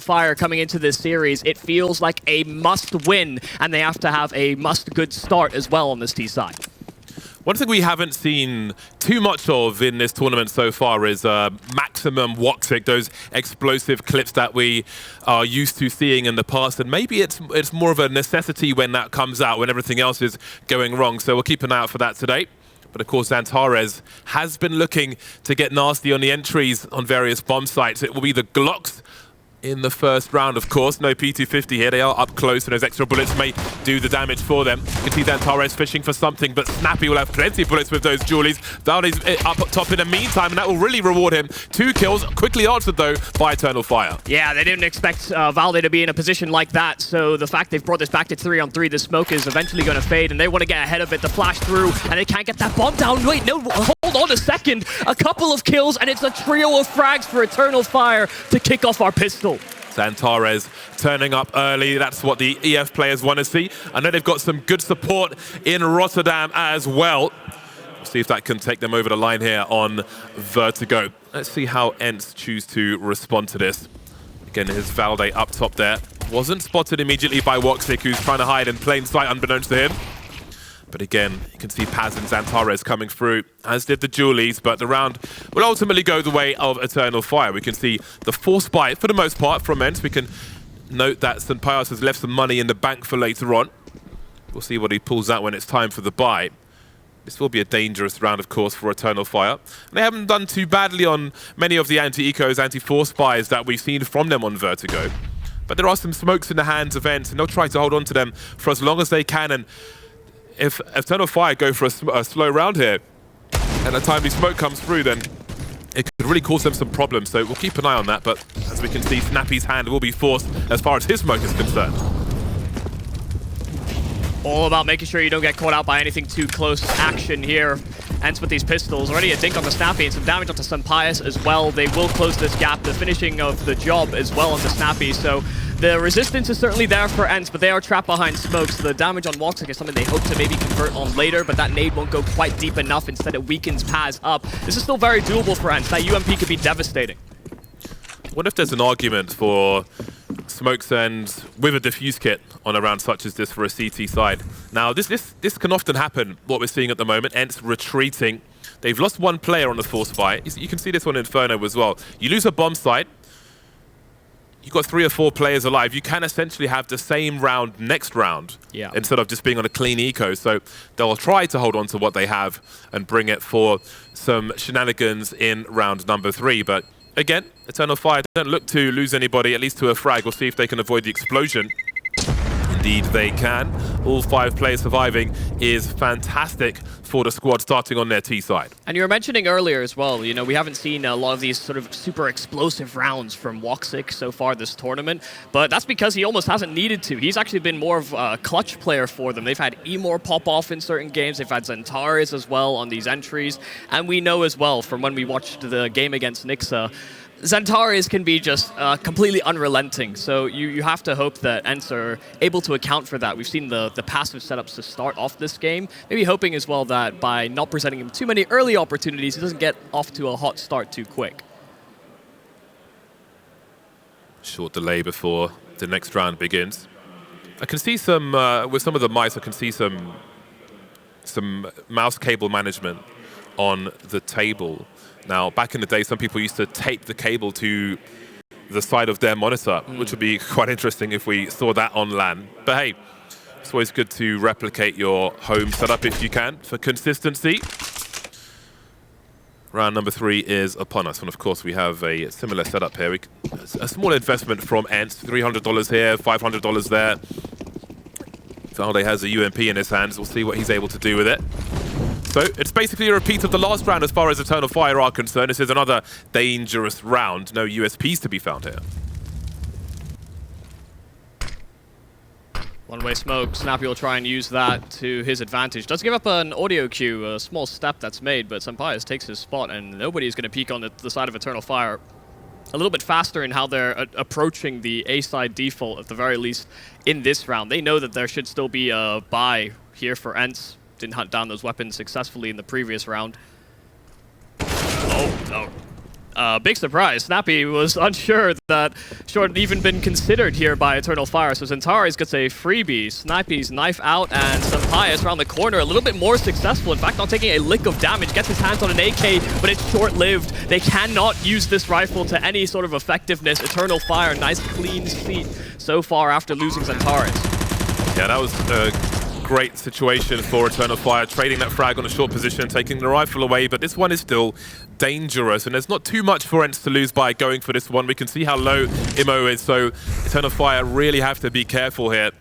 Fire coming into this series, it feels like a must-win, and they have to have a must-good start as well on this T side. One thing we haven't seen too much of in this tournament so far is maximum Woxic, those explosive clips that we are used to seeing in the past, and maybe it's more of a necessity when that comes out, when everything else is going wrong. So we'll keep an eye out for that today. But of course, XANTARES has been looking to get nasty on the entries on various bomb sites. It will be the Glocks in the first round, of course. No P250 here. They are up close, and those extra bullets may do the damage for them. You can see XANTARES fishing for something, but Snappy will have plenty of bullets with those dualies. Valde's up top in the meantime, and that will really reward him. 2 kills, quickly answered, though, by Eternal Fire. Yeah, they didn't expect Valde to be in a position like that, so the fact they've brought this back to 3-on-3, the smoke is eventually going to fade, and they want to get ahead of it, the flash through, and they can't get that bomb down. Wait, no, hold on a second. A couple of kills, and it's a trio of frags for Eternal Fire to kick off our pistol. XANTARES turning up early. That's what the EF players want to see. I know they've got some good support in Rotterdam as well. We'll see if that can take them over the line here on Vertigo. Let's see how ENCE choose to respond to this. Again, his Valde up top there. Wasn't spotted immediately by Woxic, who's trying to hide in plain sight unbeknownst to him. But again, you can see Paz and XANTARES coming through, as did the Julies, but the round will ultimately go the way of Eternal Fire. We can see the force buy, for the most part, from ENCE. We can note that St. Pius has left some money in the bank for later on. We'll see what he pulls out when it's time for the buy. This will be a dangerous round, of course, for Eternal Fire. And they haven't done too badly on many of the anti-ecos, anti-force buys that we've seen from them on Vertigo. But there are some smokes in the hands of ENCE, and they'll try to hold on to them for as long as they can. And if Eternal Fire go for a slow round here, and a timely smoke comes through, then it could really cause them some problems. So we'll keep an eye on that. But as we can see, Snappy's hand will be forced as far as his smoke is concerned. All about making sure you don't get caught out by anything too close action here. ENCE with these pistols. Already a dink on the Snappy and some damage onto St. Pius as well. They will close this gap. The finishing of the job as well on the Snappy. So the resistance is certainly there for ENCE, but they are trapped behind smokes. The damage on Woxic is something they hope to maybe convert on later, but that nade won't go quite deep enough. Instead, it weakens Paz up. This is still very doable for ENCE. That UMP could be devastating. What if there's an argument for smokes and with a diffuse kit on a round such as this for a CT side? Now, this can often happen, what we're seeing at the moment. ENCE retreating. They've lost one player on the force buy. You can see this on Inferno as well. You lose a bomb site, you've got 3 or 4 players alive. You can essentially have the same round next round, instead of just being on a clean eco. So they'll try to hold on to what they have and bring it for some shenanigans in round number 3. But again, Eternal Fire don't look to lose anybody, at least to a frag. We'll see if they can avoid the explosion. Indeed they can. All 5 players surviving is fantastic for the squad starting on their T side. And you were mentioning earlier as well, you know, we haven't seen a lot of these sort of super explosive rounds from Woxic so far this tournament, but that's because he almost hasn't needed to. He's actually been more of a clutch player for them. They've had imoRR pop off in certain games. They've had XANTARES as well on these entries. And we know as well from when we watched the game against XANTARES, XANTARES can be just completely unrelenting, so you have to hope that ENCE are able to account for that. We've seen the passive setups to start off this game, maybe hoping as well that by not presenting him too many early opportunities, he doesn't get off to a hot start too quick. Short delay before the next round begins. I can see some, with some of the mice, I can see some mouse cable management on the table. Now, back in the day, some people used to tape the cable to the side of their monitor, which would be quite interesting if we saw that on LAN. But hey, it's always good to replicate your home setup if you can for consistency. Round number 3 is upon us, and of course we have a similar setup here. A small investment from ENCE, $300 here, $500 there. Valde has a UMP in his hands. We'll see what he's able to do with it. So it's basically a repeat of the last round as far as Eternal Fire are concerned. This is another dangerous round. No USPs to be found here. One-way smoke. Snappy will try and use that to his advantage. Does give up an audio cue, a small step that's made, but St. Pius takes his spot, and nobody's going to peek on the side of Eternal Fire. A little bit faster in how they're approaching the A-side default, at the very least, in this round. They know that there should still be a buy here for ENCE. Didn't hunt down those weapons successfully in the previous round. Oh, no. Big surprise. Snappy was unsure that Short had even been considered here by Eternal Fire, so XANTARES gets a freebie. Snappy's knife out, and Sampaius around the corner, a little bit more successful. In fact, not taking a lick of damage, gets his hands on an AK, but it's short-lived. They cannot use this rifle to any sort of effectiveness. Eternal Fire, nice clean sweep so far after losing XANTARES. Yeah, that was great situation for Eternal Fire, trading that frag on a short position, taking the rifle away, but this one is still dangerous, and there's not too much for ENCE to lose by going for this one. We can see how low imo is, so Eternal Fire really have to be careful here.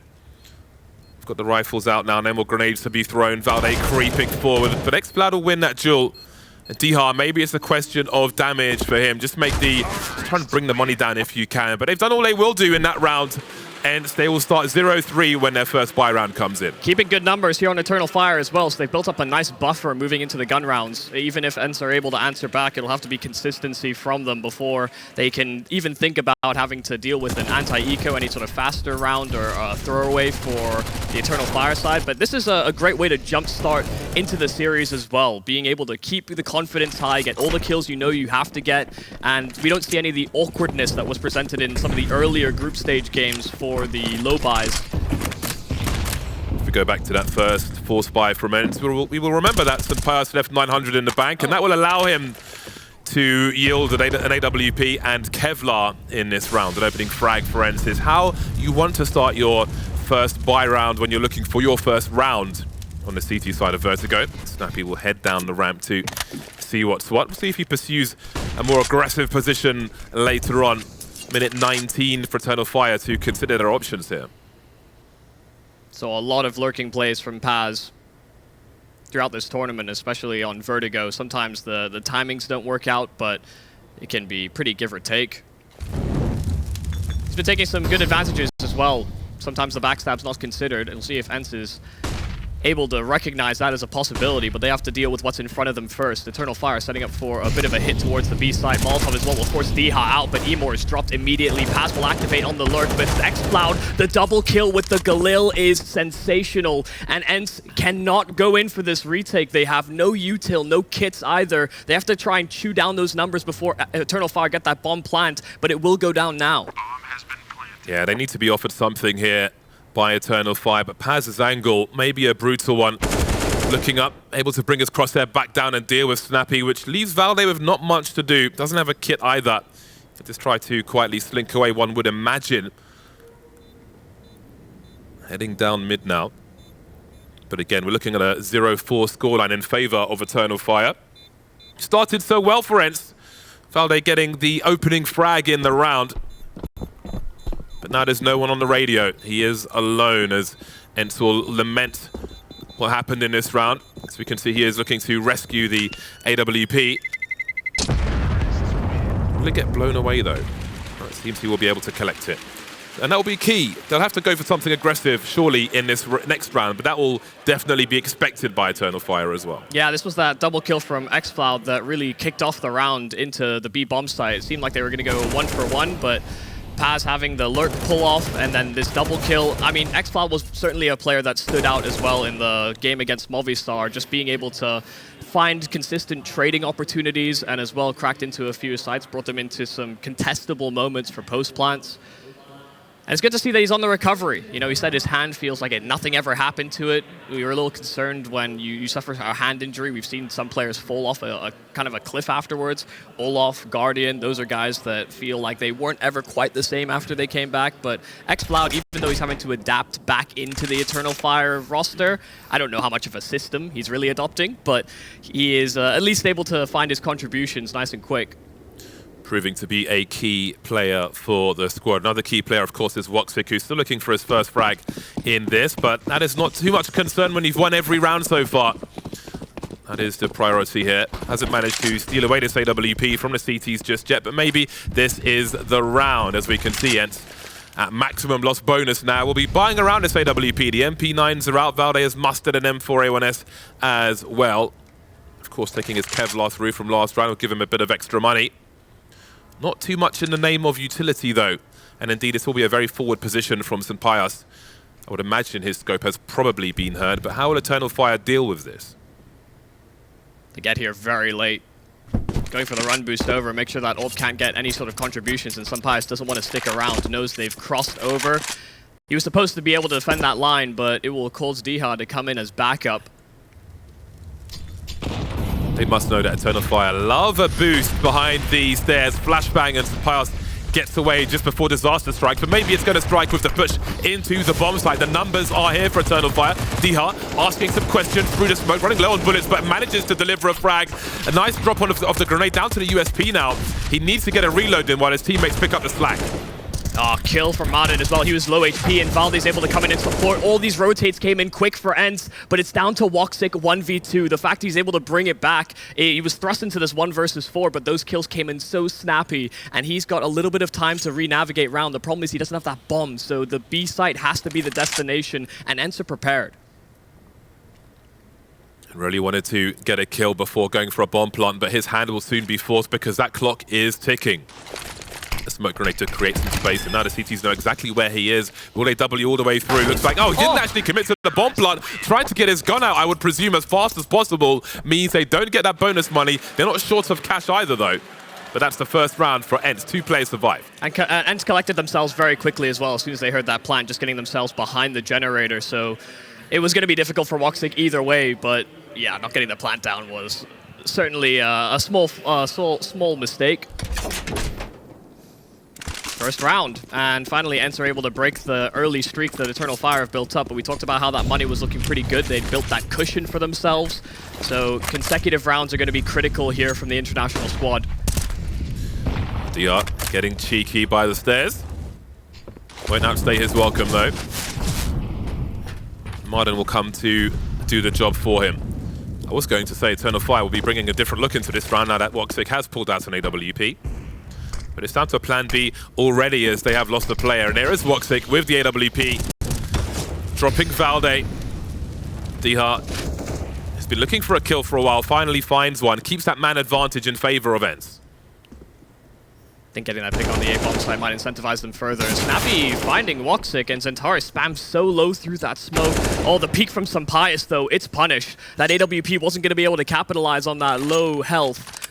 We've got the rifles out now, no more grenades to be thrown. Valde creeping forward, but XPloud will win that duel. And Dihar, maybe it's a question of damage for him. Just try and bring the money down if you can, but they've done all they will do in that round. And they will start 0-3 when their first buy round comes in. Keeping good numbers here on Eternal Fire as well, so they've built up a nice buffer moving into the gun rounds. Even if ENCE are able to answer back, it'll have to be consistency from them before they can even think about having to deal with an anti-eco, any sort of faster round or throwaway for the Eternal Fire side. But this is a great way to jumpstart into the series as well, being able to keep the confidence high, get all the kills you know you have to get, and we don't see any of the awkwardness that was presented in some of the earlier group stage games for the low buys. If we go back to that first force buy from ENCE, we will remember that Sampaius left 900 in the bank, and that will allow him to yield an AWP and Kevlar in this round. An opening frag for ENCE is how you want to start your first buy round when you're looking for your first round on the CT side of Vertigo. Snappy will head down the ramp to see what's what. We'll see if he pursues a more aggressive position later on. Minute 19 for Eternal Fire to consider their options here. So a lot of lurking plays from Paz throughout this tournament, especially on Vertigo. Sometimes the timings don't work out, but it can be pretty give or take. He's been taking some good advantages as well. Sometimes the backstab's not considered, and we'll see if ENCE is able to recognize that as a possibility, but they have to deal with what's in front of them first. Eternal Fire setting up for a bit of a hit towards the B side. Molotov as well will force Diha out, but imoRR is dropped immediately. Paz will activate on the lurk, but XPloud, the double kill with the Galil is sensational, and ENCE cannot go in for this retake. They have no util, no kits either. They have to try and chew down those numbers before Eternal Fire get that bomb plant, but it will go down now. Yeah, they need to be offered something here by Eternal Fire, but Paz's angle may be a brutal one. Looking up, able to bring his crosshair back down and deal with Snappy, which leaves Valde with not much to do. Doesn't have a kit either. Just try to quietly slink away, one would imagine. Heading down mid now. But again, we're looking at a 0-4 scoreline in favor of Eternal Fire. Started so well for ENCE. Valde getting the opening frag in the round. But now there's no one on the radio. He is alone as ENCE will lament what happened in this round. As we can see, he is looking to rescue the AWP. Will it get blown away though? Well, it seems he will be able to collect it. And that will be key. They'll have to go for something aggressive, surely, in this next round, but that will definitely be expected by Eternal Fire as well. Yeah, this was that double kill from XPloud that really kicked off the round into the B bomb site. It seemed like they were going to go 1-for-1, but Paz having the lurk pull off and then this double kill. I mean, XPloud was certainly a player that stood out as well in the game against Movistar, just being able to find consistent trading opportunities and as well cracked into a few sites, brought them into some contestable moments for post plants. And it's good to see that he's on the recovery. You know, he said his hand feels like nothing ever happened to it. We were a little concerned when you suffer a hand injury. We've seen some players fall off a kind of a cliff afterwards. Olaf, Guardian, those are guys that feel like they weren't ever quite the same after they came back. But XPloud, even though he's having to adapt back into the Eternal Fire roster, I don't know how much of a system he's really adopting, but he is at least able to find his contributions nice and quick. Proving to be a key player for the squad. Another key player, of course, is Woxic, who's still looking for his first frag in this, but that is not too much concern when he's won every round so far. That is the priority here. Hasn't managed to steal away this AWP from the CTs just yet, but maybe this is the round. As we can see, ENCE at maximum loss bonus now. We'll be buying around this AWP. The MP9s are out. Valde has mustered an M4A1S as well. Of course, taking his Kevlar through from last round will give him a bit of extra money. Not too much in the name of utility, though. And indeed, this will be a very forward position from Sampaius. I would imagine his scope has probably been heard, but how will Eternal Fire deal with this? They get here very late. Going for the run boost over, make sure that Orb can't get any sort of contributions, and Sampayas doesn't want to stick around, knows they've crossed over. He was supposed to be able to defend that line, but it will cause Diha to come in as backup. They must know that Eternal Fire love a boost behind the stairs. Flashbang and Sampayas gets away just before Disaster strikes, but maybe it's going to strike with the push into the bomb site. The numbers are here for Eternal Fire. Diha asking some questions through the smoke, running low on bullets, but manages to deliver a frag. A nice drop on of the grenade down to the USP now. He needs to get a reload in while his teammates pick up the slack. Oh, kill from maden as well. He was low HP, and Valde's able to come in and support. All these rotates came in quick for ENCE, but it's down to Woxic 1v2. The fact he's able to bring it back, he was thrust into this 1 versus 4, but those kills came in so snappy, and he's got a little bit of time to re-navigate round. The problem is he doesn't have that bomb, so the B site has to be the destination, and ENCE are prepared. Really wanted to get a kill before going for a bomb plant, but his hand will soon be forced because that clock is ticking. A smoke grenade to create some space, and now the CTs know exactly where he is. Will they W all the way through? Looks like, oh, he didn't actually commit to the bomb plant. Trying to get his gun out, I would presume, as fast as possible, means they don't get that bonus money. They're not short of cash either, though. But that's the first round for ENCE. 2 players survive. And ENCE collected themselves very quickly as well, as soon as they heard that plant, just getting themselves behind the generator. So it was going to be difficult for Woxic either way, but yeah, not getting the plant down was certainly a small mistake. First round, and finally ENCE are able to break the early streak that Eternal Fire have built up, but we talked about how that money was looking pretty good. They'd built that cushion for themselves, so consecutive rounds are going to be critical here from the international squad. DR getting cheeky by the stairs. Won't outstay his welcome though. maden will come to do the job for him. I was going to say Eternal Fire will be bringing a different look into this round now that Woxic has pulled out an AWP. But it's down to a plan B already as they have lost a player. And there is Woxic with the AWP. Dropping Valde. Diha has been looking for a kill for a while, finally finds one. Keeps that man advantage in favor of ENCE. I think getting that pick on the A-bomb side might incentivize them further. Snappy finding Woxic, and XANTARES spams so low through that smoke. Oh, the peek from Sampayas though, it's punished. That AWP wasn't going to be able to capitalize on that low health.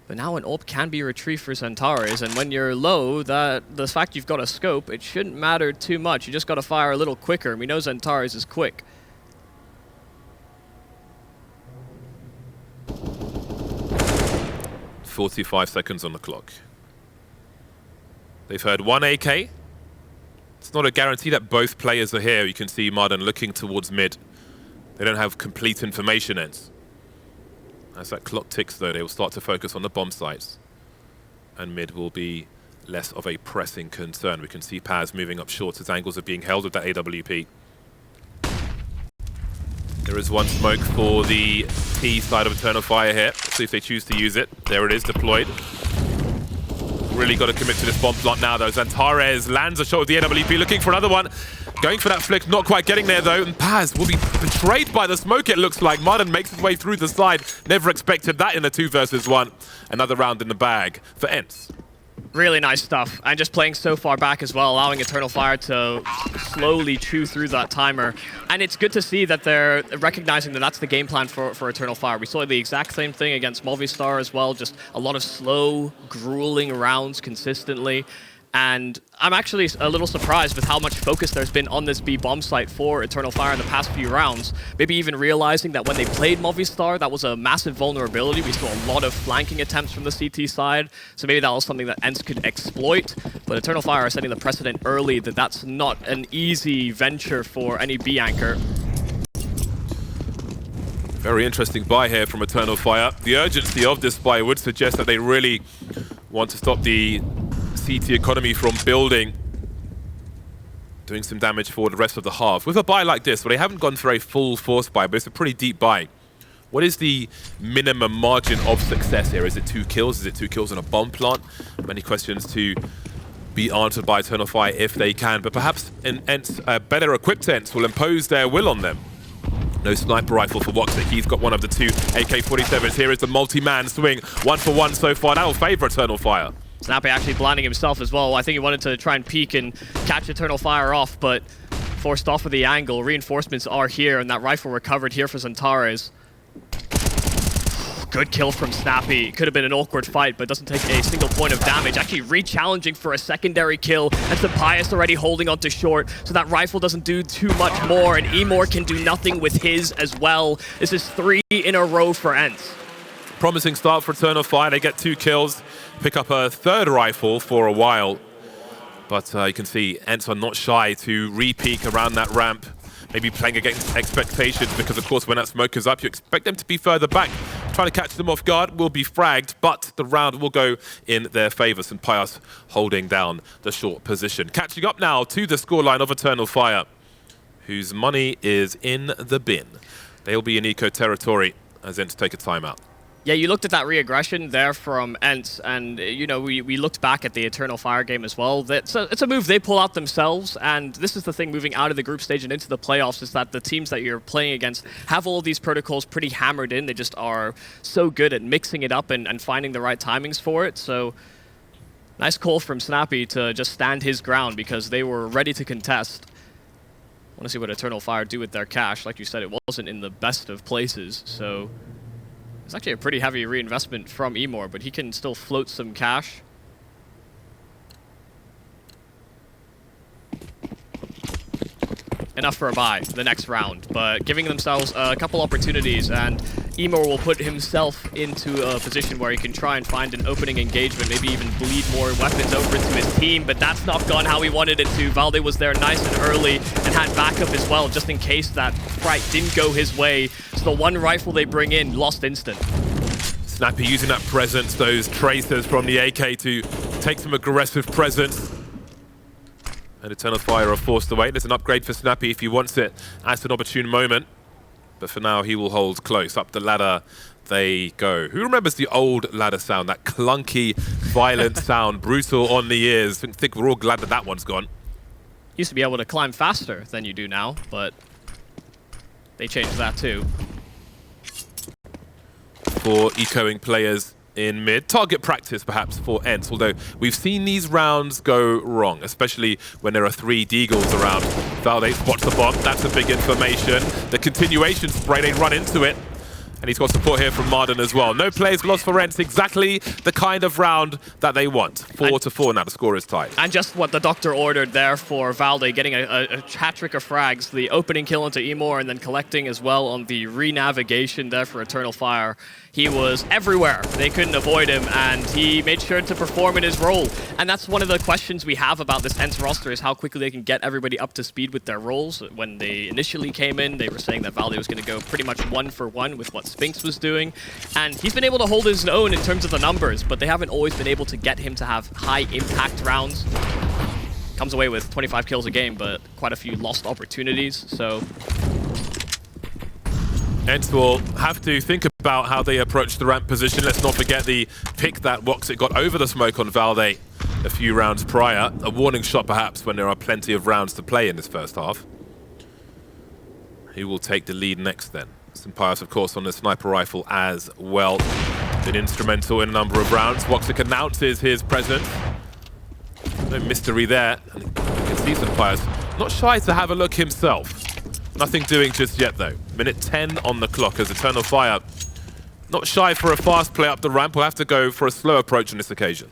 But now an AWP can be retrieved for XANTARES, and when you're low, the fact you've got a scope, it shouldn't matter too much. You just got to fire a little quicker, and we know XANTARES is quick. "45 seconds on the clock. They've heard 1 AK. It's not a guarantee that both players are here. You can see maden looking towards mid. They don't have complete information, ENCE. As that clock ticks, though, they will start to focus on the bomb sites. And mid will be less of a pressing concern. We can see Paz moving up short as angles are being held with that AWP. There is one smoke for the T side of Eternal Fire here. Let's see if they choose to use it. There it is, deployed. Really got to commit to this bomb plot now, though. XANTARES lands a shot with the AWP, looking for another one. Going for that flick, not quite getting there, though. And Paz will be betrayed by the smoke, it looks like. maden makes his way through the side. Never expected that in a 2 versus 1. Another round in the bag for ENCE. Really nice stuff, and just playing so far back as well, allowing Eternal Fire to slowly chew through that timer. And it's good to see that they're recognizing that that's the game plan for Eternal Fire. We saw the exact same thing against Movistar as well, just a lot of slow, grueling rounds consistently. And I'm actually a little surprised with how much focus there's been on this B bomb site for Eternal Fire in the past few rounds. Maybe even realizing that when they played Movistar, that was a massive vulnerability. We saw a lot of flanking attempts from the CT side, so maybe that was something that ENCE could exploit. But Eternal Fire are setting the precedent early that that's not an easy venture for any B anchor. Very interesting buy here from Eternal Fire. The urgency of this buy would suggest that they really want to stop the CT economy from building, doing some damage for the rest of the half. With a buy like this, well, they haven't gone for a full force buy, but it's a pretty deep buy. What is the minimum margin of success here? Is it 2 kills? Is it 2 kills in a bomb plant? Many questions to be answered by Eternal Fire if they can, but perhaps an ENCE, better equipped ENCE will impose their will on them. No sniper rifle for Woxic. He's got one of the 2 AK-47s. Here is the multi-man swing. 1 for 1 so far. That will favor Eternal Fire. Snappy actually blinding himself as well. I think he wanted to try and peek and catch Eternal Fire off, but forced off of the angle. Reinforcements are here, and that rifle recovered here for XANTARES. Good kill from Snappy. Could have been an awkward fight, but doesn't take a single point of damage. Actually re-challenging for a secondary kill, and Sampaius already holding onto short, so that rifle doesn't do too much more, and imoR can do nothing with his as well. This is 3 in a row for ENCE. Promising start for Eternal Fire. They get 2 kills, pick up a 3rd rifle for a while. But you can see ENCE are not shy to re-peek around that ramp. Maybe playing against expectations because, of course, when that smoke is up, you expect them to be further back. Trying to catch them off guard will be fragged, but the round will go in their favor. Sampaius holding down the short position. Catching up now to the scoreline of Eternal Fire, whose money is in the bin. They'll be in eco territory as ENCE take a timeout. Yeah, you looked at that re-aggression there from ENCE, and we looked back at the Eternal Fire game as well. It's a move they pull out themselves, and this is the thing moving out of the group stage and into the playoffs, is that the teams that you're playing against have all of these protocols pretty hammered in. They just are so good at mixing it up and finding the right timings for it. So nice call from Snappy to just stand his ground because they were ready to contest. I want to see what Eternal Fire do with their cash. Like you said, it wasn't in the best of places, so it's actually a pretty heavy reinvestment from imoR, but he can still float some cash. Enough for a buy the next round, but giving themselves a couple opportunities, and imoR will put himself into a position where he can try and find an opening engagement, maybe even bleed more weapons over to his team, but that's not gone how he wanted it to. Valde was there nice and early and had backup as well, just in case that fight didn't go his way. So the one rifle they bring in, lost instant. Snappy using that presence, those tracers from the AK to take some aggressive presence. And Eternal Fire are forced away. There's an upgrade for Snappy if he wants it at an opportune moment. But for now, he will hold close. Up the ladder they go. Who remembers the old ladder sound? That clunky, violent sound, brutal on the ears. I think we're all glad that that one's gone. Used to be able to climb faster than you do now, but they changed that too. For ecoing players in mid. Target practice, perhaps, for ENCE, although we've seen these rounds go wrong, especially when there are 3 Deagles around. Valde spots the bomb. That's a big information. The continuation spray, they run into it. And he's got support here from maden as well. No players lost for ENCE. Exactly the kind of round that they want. 4-4 now. The score is tied. And just what the doctor ordered there for Valde, getting a hat-trick of frags. The opening kill into imoR and then collecting as well on the re-navigation there for Eternal Fire. He was everywhere. They couldn't avoid him, and he made sure to perform in his role. And that's one of the questions we have about this ENCE roster, is how quickly they can get everybody up to speed with their roles. When they initially came in, they were saying that Valde was going to go pretty much 1-for-1 with what Spinks was doing. And he's been able to hold his own in terms of the numbers, but they haven't always been able to get him to have high-impact rounds. Comes away with 25 kills a game, but quite a few lost opportunities, so ENCE will have to think about how they approach the ramp position. Let's not forget the pick that Woxic got over the smoke on Valde a few rounds prior. A warning shot, perhaps, when there are plenty of rounds to play in this first half. Who will take the lead next, then? Sampaius, of course, on the sniper rifle as well. Been instrumental in a number of rounds. Woxic announces his presence. No mystery there. And you can see Sampaius not shy to have a look himself. Nothing doing just yet, though. Minute 10 on the clock as Eternal Fire, not shy for a fast play up the ramp. We'll have to go for a slow approach on this occasion.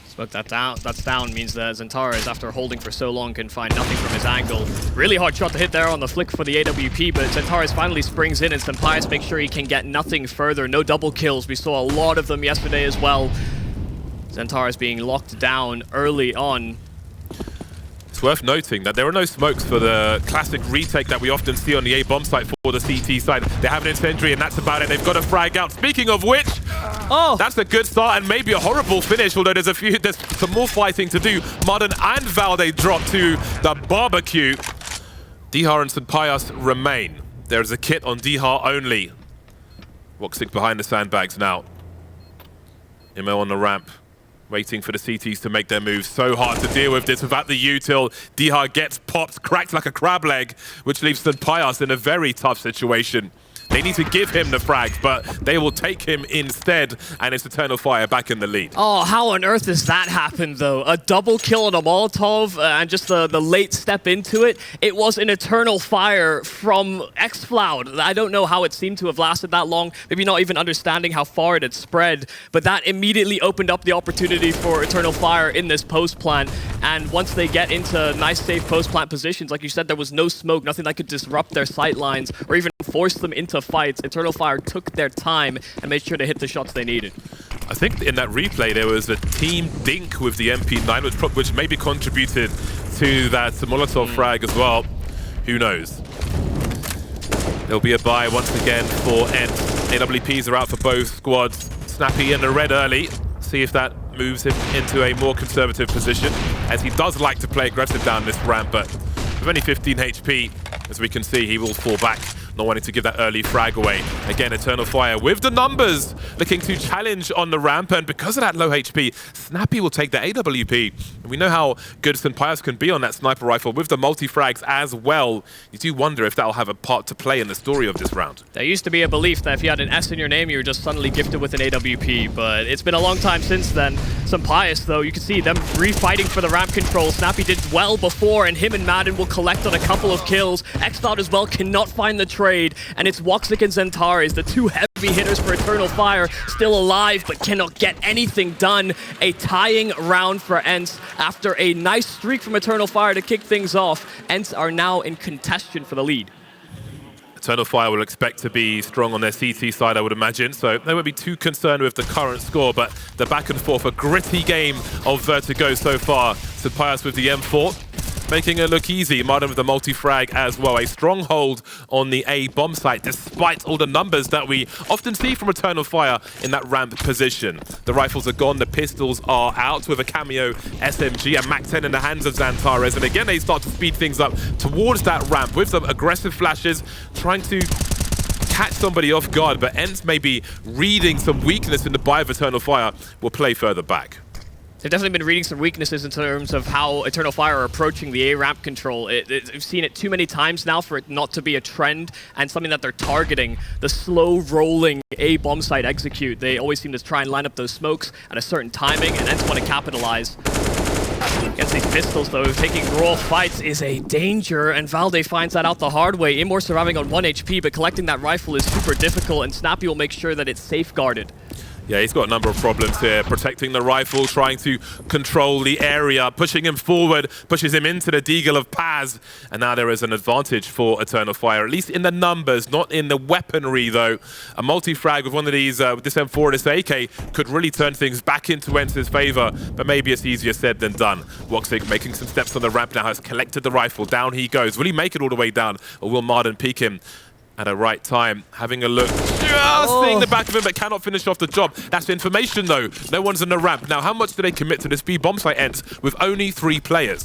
Smoke that down. That's down means that XANTARES, after holding for so long, can find nothing from his angle. Really hard shot to hit there on the flick for the AWP, but XANTARES finally springs in, and Sampaius makes sure he can get nothing further. No double kills. We saw a lot of them yesterday as well. XANTARES being locked down early on. It's worth noting that there are no smokes for the classic retake that we often see on the A-bomb site for the CT side. They have an incendiary, and that's about it. They've got a frag out. Speaking of which, that's a good start and maybe a horrible finish, although there's some more fighting to do. maden and Valde drop to the barbecue. Dihar and Sampaius remain. There's a kit on Dihar only. Woxic behind the sandbags now. imo on the ramp, waiting for the CTs to make their moves. So hard to deal with this without the util. Dihar gets popped, cracked like a crab leg, which leaves Sampaius in a very tough situation. They need to give him the frags, but they will take him instead, and it's Eternal Fire back in the lead. Oh, how on earth does that happen, though? A double kill on a Molotov and just the late step into it. It was an Eternal Fire from XFloud. I don't know how it seemed to have lasted that long, maybe not even understanding how far it had spread, but that immediately opened up the opportunity for Eternal Fire in this post plant. And once they get into nice, safe post plant positions, like you said, there was no smoke, nothing that could disrupt their sight lines or even force them into fights. Eternal Fire took their time and made sure to hit the shots they needed. I think in that replay there was a team dink with the MP9, which maybe contributed to that Molotov frag as well. Who knows? There'll be a buy once again for ENCE. AWPs are out for both squads. Snappy in the red early. See if that moves him into a more conservative position, as he does like to play aggressive down this ramp, but with only 15 HP, as we can see, he will fall back, not wanting to give that early frag away. Again, Eternal Fire with the numbers, looking to challenge on the ramp, and because of that low HP, Snappy will take the AWP. And we know how good XANTARES can be on that sniper rifle with the multi-frags as well. You do wonder if that'll have a part to play in the story of this round. There used to be a belief that if you had an S in your name, you were just suddenly gifted with an AWP, but it's been a long time since then. XANTARES, though, you can see them refighting for the ramp control. Snappy did well before, and him and Maden will collect on a couple of kills. XCloud as well cannot find the trade, and it's Woxic and XANTARES, the two heavy hitters for Eternal Fire, still alive but cannot get anything done. A tying round for ENCE after a nice streak from Eternal Fire to kick things off. ENCE are now in contention for the lead. Eternal Fire will expect to be strong on their CT side, I would imagine, so they won't be too concerned with the current score, but the back and forth, a gritty game of Vertigo so far. XANTARES with the M4, making it look easy. maden with the multi-frag as well. A stronghold on the A bomb site, despite all the numbers that we often see from Eternal Fire in that ramp position. The rifles are gone, the pistols are out with a cameo SMG and MAC-10 in the hands of XANTARES. And again, they start to speed things up towards that ramp with some aggressive flashes, trying to catch somebody off guard. But ENCE may be reading some weakness in the buy of Eternal Fire, will play further back. They've definitely been reading some weaknesses in terms of how Eternal Fire are approaching the A ramp control. I've seen it too many times now for it not to be a trend and something that they're targeting. The slow rolling A bomb site execute. They always seem to try and line up those smokes at a certain timing, and ENCE want to capitalize. Against these pistols, though, taking raw fights is a danger, and Valde finds that out the hard way. imoRR surviving on 1 HP, but collecting that rifle is super difficult, and Snappy will make sure that it's safeguarded. Yeah, he's got a number of problems here. Protecting the rifle, trying to control the area, pushing him forward, pushes him into the deagle of Paz. And now there is an advantage for Eternal Fire, at least in the numbers, not in the weaponry, though. A multi-frag with one of these, with this M4 and this AK, could really turn things back into ENCE's favor, but maybe it's easier said than done. Woxic making some steps on the ramp now, has collected the rifle. Down he goes. Will he make it all the way down, or will maden peek him at a right time? Having a look, just seeing the back of him, but cannot finish off the job. That's information, though. No one's on the ramp. Now, how much do they commit to this B bomb site ENCE with only 3 players?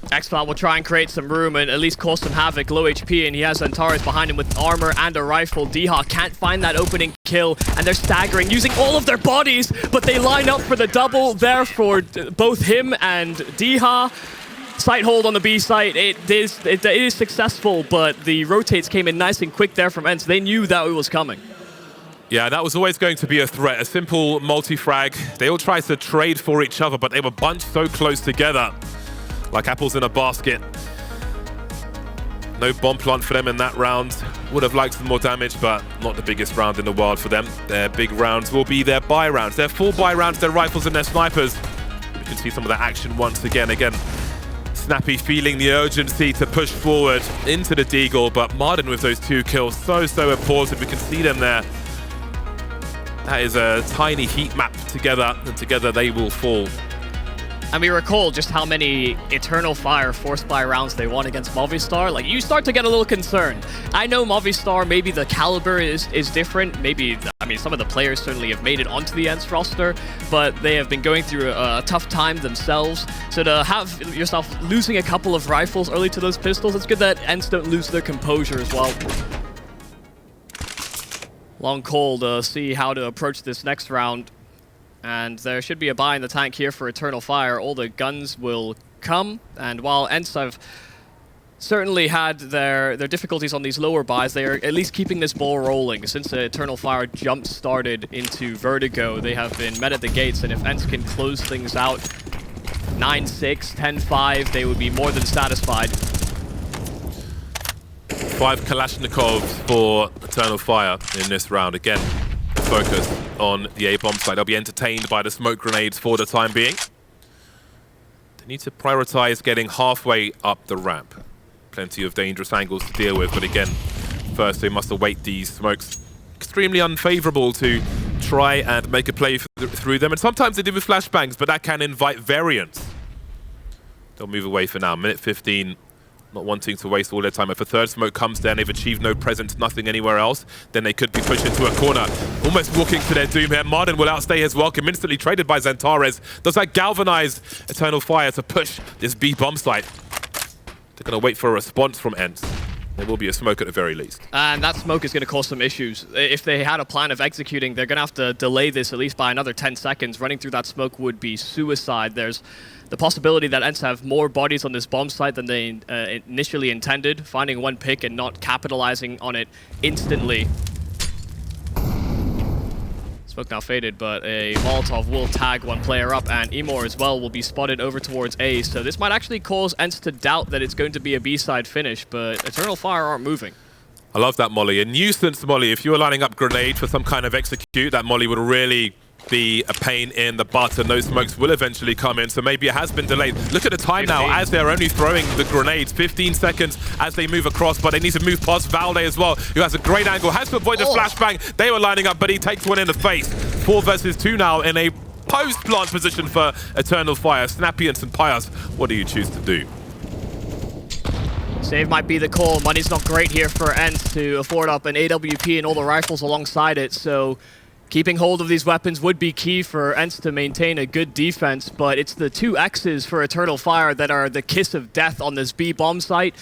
XCloud will try and create some room and at least cause some havoc. Low HP, and he has XANTARES behind him with armor and a rifle. Deha can't find that opening kill, and they're staggering, using all of their bodies, but they line up for the double there for both him and Deha. Sight hold on the B site, it is successful, but the rotates came in nice and quick there from ENCE. They knew that it was coming. Yeah, that was always going to be a threat. A simple multi-frag. They all tried to trade for each other, but they were bunched so close together, like apples in a basket. No bomb plant for them in that round. Would have liked some more damage, but not the biggest round in the world for them. Their big rounds will be their buy rounds. Their full buy rounds, their rifles and their snipers. You can see some of that action once again. Snappy feeling the urgency to push forward into the deagle, but maden with those 2 kills, so important. We can see them there. That is a tiny heat map together, and together they will fall. And we recall just how many Eternal Fire forced buy rounds they won against Movistar. Like, you start to get a little concerned. I know Movistar, maybe the caliber is different. Maybe, I mean, some of the players certainly have made it onto the ENCE roster, but they have been going through a tough time themselves. So to have yourself losing a couple of rifles early to those pistols, it's good that ENCE don't lose their composure as well. Long call to see how to approach this next round. And there should be a buy in the tank here for Eternal Fire. All the guns will come, and while ENCE have certainly had their difficulties on these lower buys. They are at least keeping this ball rolling. Since the Eternal Fire jump started into Vertigo, they have been met at the gates, and if ENCE can close things out 9-6, 10-5, they would be more than satisfied. 5 Kalashnikovs for Eternal Fire in this round. Again, focus on the A-bomb side. They'll be entertained by the smoke grenades for the time being. They need to prioritize getting halfway up the ramp. Plenty of dangerous angles to deal with, but again, first they must await these smokes. Extremely unfavorable to try and make a play through them, and sometimes they do with flashbangs, but that can invite variance. They'll move away for now. Minute 15, not wanting to waste all their time. If a third smoke comes down, they've achieved no presence, nothing anywhere else, then they could be pushed into a corner. Almost walking to their doom here. Maden will outstay his welcome, instantly traded by XANTARES. Does that galvanize Eternal Fire to push this B bomb site? They're going to wait for a response from ENCE. There will be a smoke at the very least. And that smoke is going to cause some issues. If they had a plan of executing, they're going to have to delay this at least by another 10 seconds. Running through that smoke would be suicide. There's the possibility that ENCE have more bodies on this bomb site than they initially intended, finding one pick and not capitalizing on it instantly. Smoke now faded, but a Molotov will tag one player up, and imoRR as well will be spotted over towards A. So this might actually cause ENCE to doubt that it's going to be a B-side finish, but Eternal Fire aren't moving. I love that molly. A nuisance molly. If you were lining up grenade for some kind of execute, that molly would really be a pain in the butt, and those smokes will eventually come in, so maybe it has been delayed. Look at the time 15. Now, as they're only throwing the grenades, 15 seconds as they move across, but they need to move past Valde as well, who has a great angle, has to avoid the flashbang. They were lining up, but he takes one in the face. 4 versus 2 now in a post-plant position for Eternal Fire. Snappy and St. Pius, what do you choose to do? Save might be the call. Money's not great here for ENCE to afford up an AWP and all the rifles alongside it, so keeping hold of these weapons would be key for ENCE to maintain a good defense, but it's the 2 X's for Eternal Fire that are the kiss of death on this B bomb site.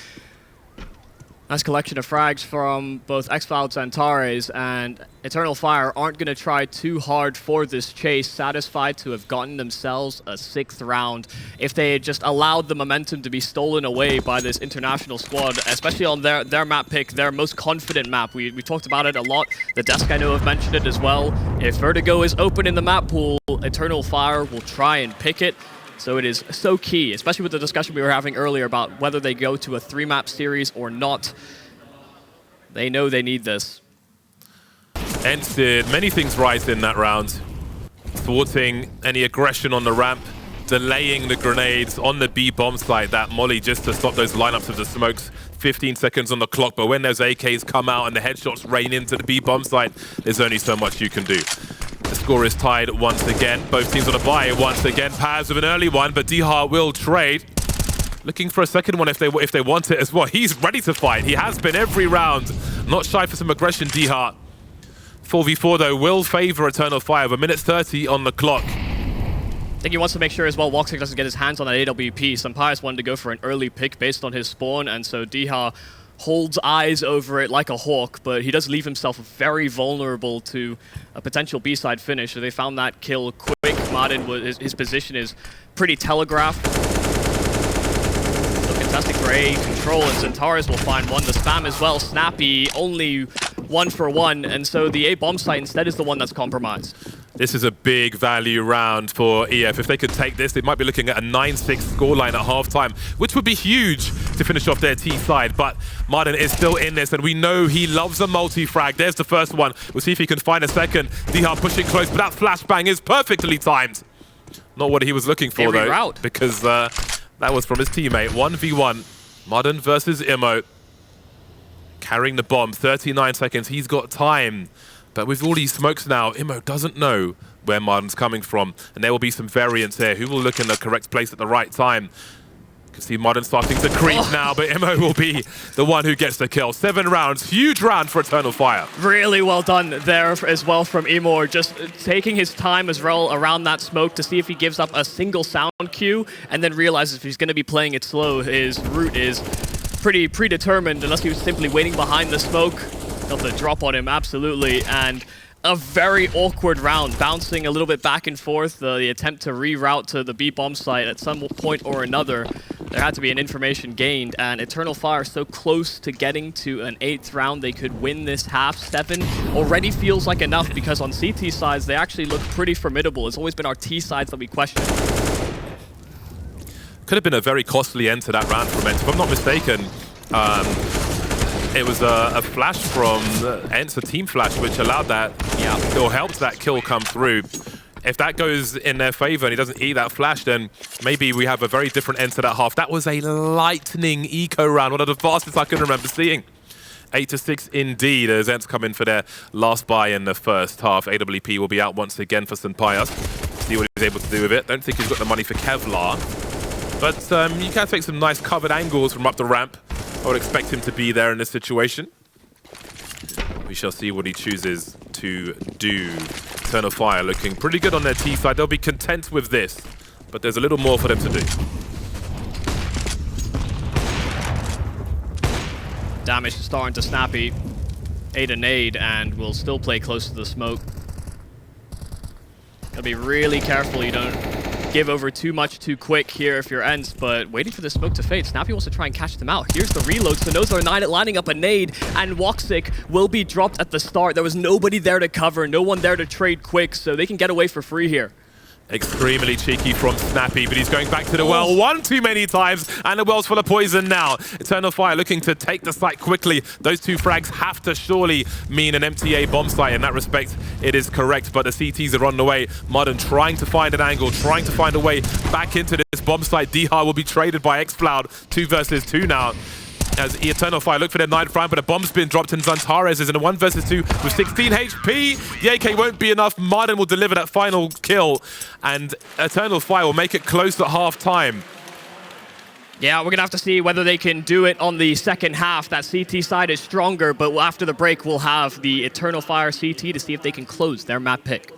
Nice collection of frags from both XANTARES and XANTARES, and Eternal Fire aren't going to try too hard for this chase, satisfied to have gotten themselves a 6th round. If they had just allowed the momentum to be stolen away by this international squad, especially on their map pick, their most confident map. We talked about it a lot. The desk, I know, have mentioned it as well. If Vertigo is open in the map pool, Eternal Fire will try and pick it. So it is so key, especially with the discussion we were having earlier about whether they go to a 3-map series or not. They know they need this. ENCE did many things right in that round. Thwarting any aggression on the ramp, delaying the grenades on the B bomb site, that molly just to stop those lineups of the smokes. 15 seconds on the clock, but when those AKs come out and the headshots rain into the B bomb site, there's only so much you can do. The score is tied once again. Both teams on a bye once again. Paz with an early one, but Dihar will trade. Looking for a second one if they want it as well. He's ready to fight. He has been every round. Not shy for some aggression, Dihar. 4v4 though will favor Eternal Fire. 1 minute 30 on the clock. I think he wants to make sure as well Woxic doesn't get his hands on that AWP. St. Pius wanted to go for an early pick based on his spawn, and so Dihar holds eyes over it like a hawk, but he does leave himself very vulnerable to a potential B-side finish. So they found that kill quick. Maden, his position is pretty telegraphed. So contesting for A control, and XANTARES will find one. The spam as well. Snappy, only 1 for 1, and so the A bomb site instead is the one that's compromised. This is a big value round for EF. If they could take this, they might be looking at a 9-6 scoreline at halftime, which would be huge to finish off their T side. But Maden is still in this, and we know he loves a multi-frag. There's the first one. We'll see if he can find a second. Dihar pushing close, but that flashbang is perfectly timed. Not what he was looking for, though, route. because that was from his teammate. 1v1, Maden versus imo. Carrying the bomb, 39 seconds. He's got time. But with all these smokes now, imo doesn't know where Maden's coming from. And there will be some variance here. Who will look in the correct place at the right time? You can see Maden starting to creep now, but imo will be the one who gets the kill. 7 rounds, huge round for Eternal Fire. Really well done there as well from imoRR, just taking his time as well around that smoke to see if he gives up a single sound cue, and then realizes if he's going to be playing it slow, his route is pretty predetermined, unless he was simply waiting behind the smoke. Got the drop on him, absolutely, and a very awkward round, bouncing a little bit back and forth, the attempt to reroute to the B bomb site at some point or another. There had to be an information gained, and Eternal Fire so close to getting to an 8th round. They could win this half. 7 already feels like enough, because on CT sides, they actually look pretty formidable. It's always been our T sides that we question. Could have been a very costly end to that round from ENCE. If I'm not mistaken, it was a flash from ENCE, a team flash, which allowed that, or helped that kill come through. If that goes in their favor and he doesn't eat that flash, then maybe we have a very different end to that half. That was a lightning eco round, one of the fastest I can remember seeing. 8-6 indeed, as ENCE come in for their last buy in the first half. AWP will be out once again for St. Pius. See what he's able to do with it. Don't think he's got the money for Kevlar. But you can take some nice covered angles from up the ramp. I would expect him to be there in this situation. We shall see what he chooses to do. Eternal Fire looking pretty good on their T side. They'll be content with this, but there's a little more for them to do. Damage starting to Snappy. 8 a nade, and will still play close to the smoke. Gotta be really careful you don't give over too much too quick here if you're ENCE, but waiting for the smoke to fade. Snappy wants to try and catch them out. Here's the reload, so knows they're lining up a nade, and Woxic will be dropped at the start. There was nobody there to cover, no one there to trade quick, so they can get away for free here. Extremely cheeky from Snappy, but he's going back to the well one too many times, and the well's full of poison now. Eternal Fire looking to take the site quickly. Those 2 frags have to surely mean an MTA bomb site. In that respect, it is correct, but the CTs are on the way. maden trying to find an angle, trying to find a way back into this bomb site. Dihar will be traded by xCloud. 2 versus 2 now. As Eternal Fire look for their 9th round, but a bomb's been dropped, and XANTARES is in a 1 versus 2 with 16 HP. The AK won't be enough. maden will deliver that final kill, and Eternal Fire will make it close at half time. Yeah, we're going to have to see whether they can do it on the second half. That CT side is stronger, but after the break, we'll have the Eternal Fire CT to see if they can close their map pick.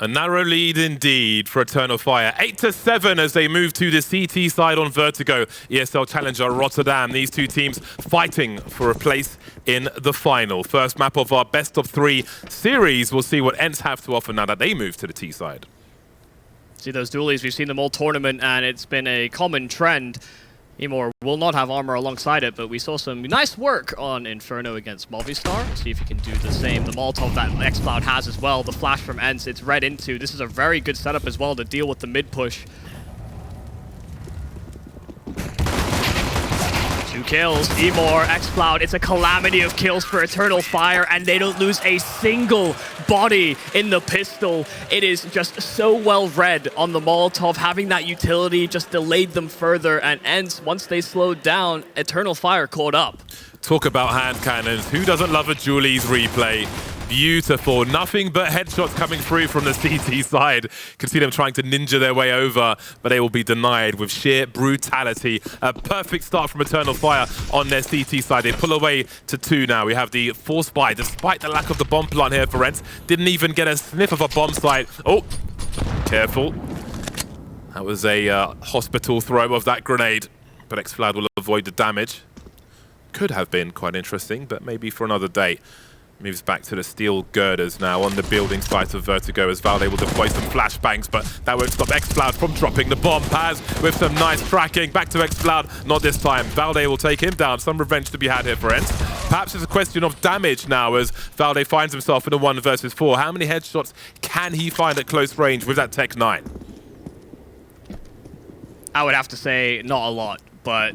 A narrow lead indeed for Eternal Fire. 8-7 as they move to the CT side on Vertigo. ESL Challenger Rotterdam. These two teams fighting for a place in the final. First map of our best of 3 series. We'll see what ENCE have to offer now that they move to the T side. See those dualies, we've seen them all tournament, and it's been a common trend. imoRR will not have armor alongside it, but we saw some nice work on Inferno against Movistar. See if he can do the same. The Molotov that XCloud has as well, the flash from ENCE, it's read into. This is a very good setup as well to deal with the mid push. 2 kills, imoRR, XCloud. It's a calamity of kills for Eternal Fire, and they don't lose a single body in the pistol. It is just so well read on the Molotov. Having that utility just delayed them further, and ENCE, once they slowed down, Eternal Fire caught up. Talk about hand cannons. Who doesn't love a Julie's replay? Beautiful. Nothing but headshots coming through from the CT side. Can see them trying to ninja their way over, but they will be denied with sheer brutality. A perfect start from Eternal Fire on their CT side. They pull away to 2 now. We have the force buy, despite the lack of the bomb plant here for ENCE. Didn't even get a sniff of a bomb site. Oh, careful. That was a hospital throw of that grenade, but XFLAD will avoid the damage. Could have been quite interesting, but maybe for another day. Moves back to the steel girders now on the building site of Vertigo as Valde will deploy some flashbangs, but that won't stop XCloud from dropping the bomb. Paz with some nice tracking. Back to XCloud, not this time. Valde will take him down. Some revenge to be had here for ENCE. Perhaps it's a question of damage now as Valde finds himself in a 1 versus 4. How many headshots can he find at close range with that Tech 9? I would have to say not a lot, but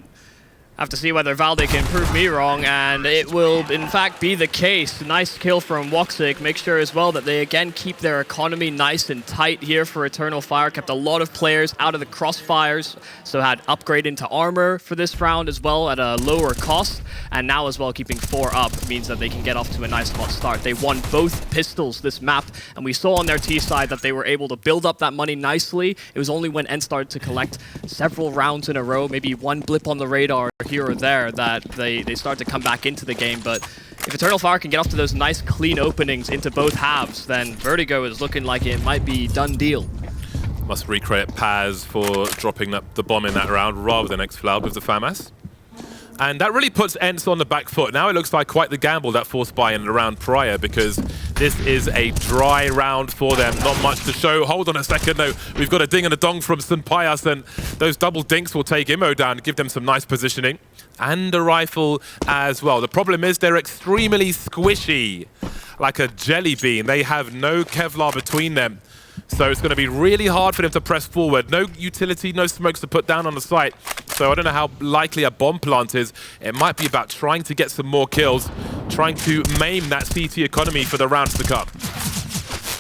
I have to see whether Valde can prove me wrong, and it will in fact be the case. Nice kill from Woxic. Make sure as well that they again keep their economy nice and tight here for Eternal Fire. Kept a lot of players out of the crossfires, so had upgrade into armor for this round as well at a lower cost. And now as well keeping 4 up means that they can get off to a nice hot start. They won both pistols this map, and we saw on their T side that they were able to build up that money nicely. It was only when ENCE started to collect several rounds in a row, maybe one blip on the radar here or there, that they start to come back into the game. But if Eternal Fire can get off to those nice clean openings into both halves, then Vertigo is looking like it might be done deal. Must recredit Paz for dropping the bomb in that round rather than XFLAD with the FAMAS. And that really puts ENCE on the back foot. Now it looks like quite the gamble, that force buy in the round prior, because this is a dry round for them. Not much to show. Hold on a second, though. We've got a ding and a dong from St. Pius, and those double dinks will take imo down, give them some nice positioning. And a rifle as well. The problem is they're extremely squishy, like a jelly bean. They have no Kevlar between them. So it's going to be really hard for them to press forward. No utility, no smokes to put down on the site. So I don't know how likely a bomb plant is. It might be about trying to get some more kills, trying to maim that CT economy for the rounds to come.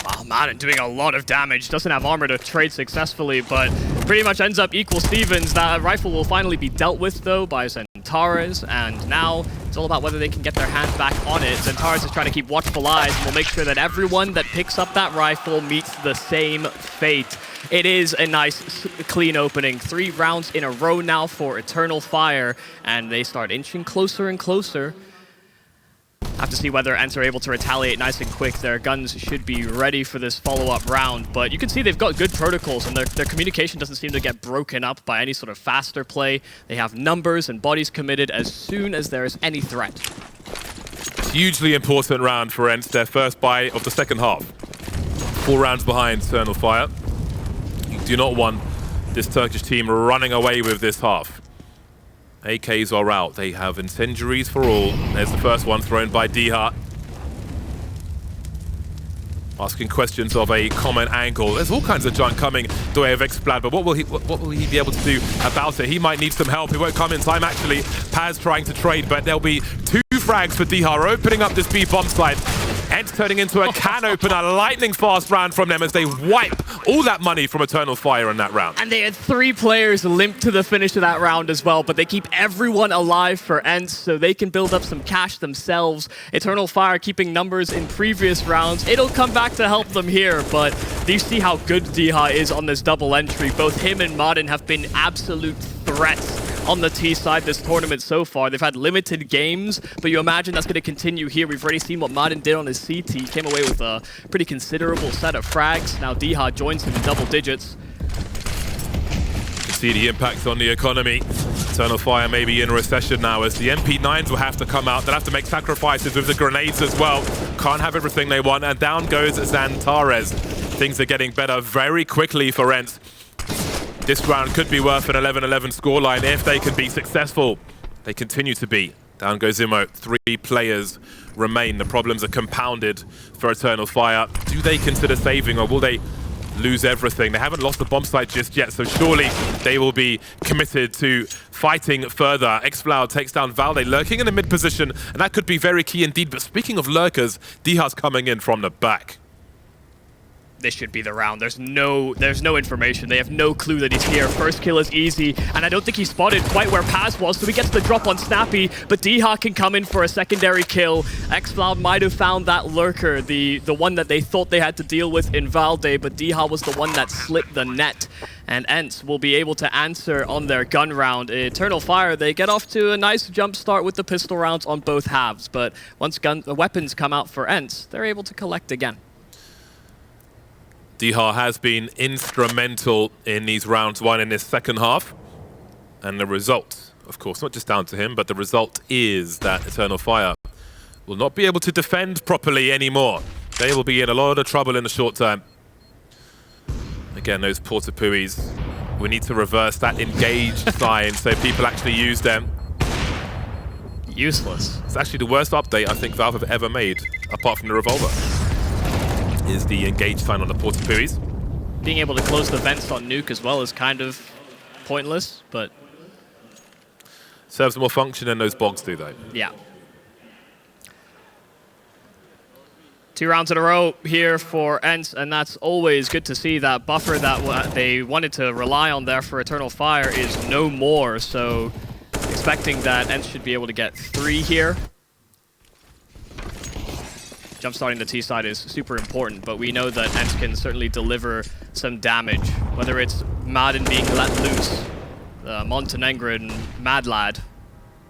Oh, maden doing a lot of damage. Doesn't have armor to trade successfully, but pretty much ends up equal Stevens. That rifle will finally be dealt with, though, by XANTARES, and now it's all about whether they can get their hands back on it. XANTARES is trying to keep watchful eyes, and will make sure that everyone that picks up that rifle meets the same fate. It is a nice, clean opening. 3 rounds in a row now for Eternal Fire, and they start inching closer and closer. Have to see whether ENCE are able to retaliate nice and quick. Their guns should be ready for this follow-up round, but you can see they've got good protocols, and their communication doesn't seem to get broken up by any sort of faster play. They have numbers and bodies committed as soon as there is any threat. Hugely important round for ENCE, their first buy of the second half. 4 rounds behind Eternal Fire. You do not want this Turkish team running away with this half. AKs are out. They have incendiaries for all. There's the first one thrown by Diha. Asking questions of a common angle. There's all kinds of junk coming the way of XFLAD, but what will he be able to do about it? He might need some help. He won't come in time, actually. Paz trying to trade, but there'll be 2 frags for Diha, opening up this B bomb site. ENCE turning into a can opener, lightning fast round from them as they wipe all that money from Eternal Fire in that round. And they had 3 players limp to the finish of that round as well, but they keep everyone alive for ENCE so they can build up some cash themselves. Eternal Fire keeping numbers in previous rounds. It'll come back to help them here, but do you see how good Diha is on this double entry? Both him and maden have been absolute threats on the T side this tournament so far. They've had limited games, but you imagine that's going to continue here. We've already seen what maden did on his CT. He came away with a pretty considerable set of frags. Now Diha joins him in double digits. See the impact on the economy. Eternal Fire may be in recession now as the MP9s will have to come out. They'll have to make sacrifices with the grenades as well. Can't have everything they want, and down goes XANTARES. Things are getting better very quickly for ENCE. This round could be worth an 11-11 scoreline if they can be successful. They continue to be. Down goes imo. 3 players remain. The problems are compounded for Eternal Fire. Do they consider saving, or will they lose everything? They haven't lost the bomb site just yet, so surely they will be committed to fighting further. xFlower takes down Valde, lurking in the mid position, and that could be very key indeed. But speaking of lurkers, Diha's coming in from the back. This should be the round. There's no information. They have no clue that he's here. First kill is easy, and I don't think he spotted quite where Paz was, so he gets the drop on Snappy, but Diha can come in for a secondary kill. xFlower might have found that lurker, the one that they thought they had to deal with in Valde, but Diha was the one that slipped the net, and ENCE will be able to answer on their gun round. Eternal Fire, they get off to a nice jump start with the pistol rounds on both halves, but once weapons come out for ENCE, they're able to collect again. Diha has been instrumental in these rounds 1 in this second half. And the result, of course, not just down to him, but the result is that Eternal Fire will not be able to defend properly anymore. They will be in a lot of trouble in the short term. Again, those Portapuis, we need to reverse that engaged sign so people actually use them. Useless. It's actually the worst update I think Valve have ever made, apart from the Revolver, is the engage sign on the Portapuis. Being able to close the vents on Nuke as well is kind of pointless, but serves more function than those bogs do, though. Yeah. 2 rounds in a row here for ENCE, and that's always good to see. That buffer that they wanted to rely on there for Eternal Fire is no more, so expecting that ENCE should be able to get 3 here. Jumpstarting the T side is super important, but we know that ENCE can certainly deliver some damage, whether it's maden being let loose. Montenegrin Mad Lad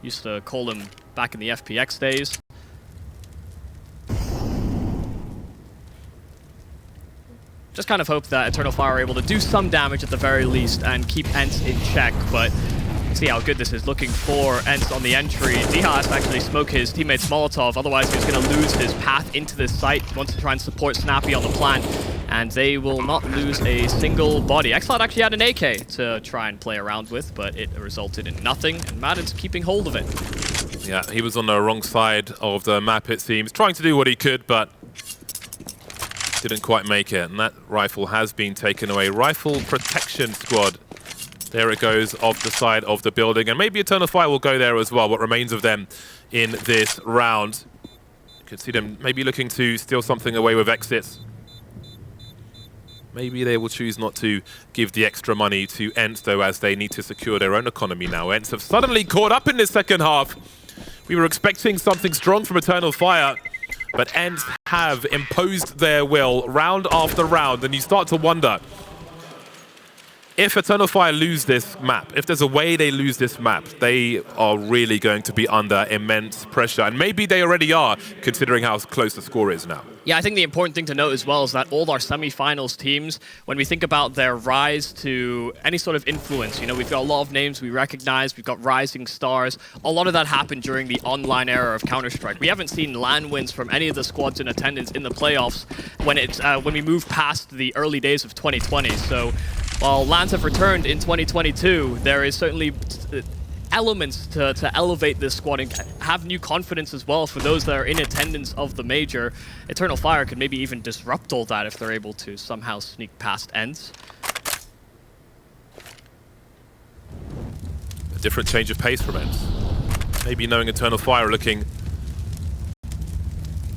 used to call him back in the FPX days. Just kind of hope that Eternal Fire are able to do some damage at the very least and keep ENCE in check, but see how good this is. Looking for ENCE on the entry. Diha has to actually smoke his teammate's Molotov, otherwise he's going to lose his path into this site. He wants to try and support Snappy on the plant, and they will not lose a single body. xCloud actually had an AK to try and play around with, but it resulted in nothing, and maden's keeping hold of it. Yeah, he was on the wrong side of the map, it seems, trying to do what he could, but didn't quite make it, and that rifle has been taken away. Rifle protection squad. There it goes off the side of the building, and maybe Eternal Fire will go there as well, what remains of them in this round. You can see them maybe looking to steal something away with exits. Maybe they will choose not to give the extra money to ENCE, though, as they need to secure their own economy now. ENCE have suddenly caught up in this second half. We were expecting something strong from Eternal Fire, but ENCE have imposed their will round after round, and you start to wonder, if Eternal Fire lose this map, if there's a way they lose this map, they are really going to be under immense pressure. And maybe they already are, considering how close the score is now. Yeah, I think the important thing to note as well is that all our semi-finals teams, when we think about their rise to any sort of influence, you know, we've got a lot of names we recognize, we've got rising stars. A lot of that happened during the online era of Counter-Strike. We haven't seen LAN wins from any of the squads in attendance in the playoffs when we move past the early days of 2020. So while LANs have returned in 2022, there is certainly elements to elevate this squad and have new confidence as well for those that are in attendance of the major. Eternal Fire could maybe even disrupt all that if they're able to somehow sneak past ENCE. A different change of pace from ENCE. Maybe knowing Eternal Fire are looking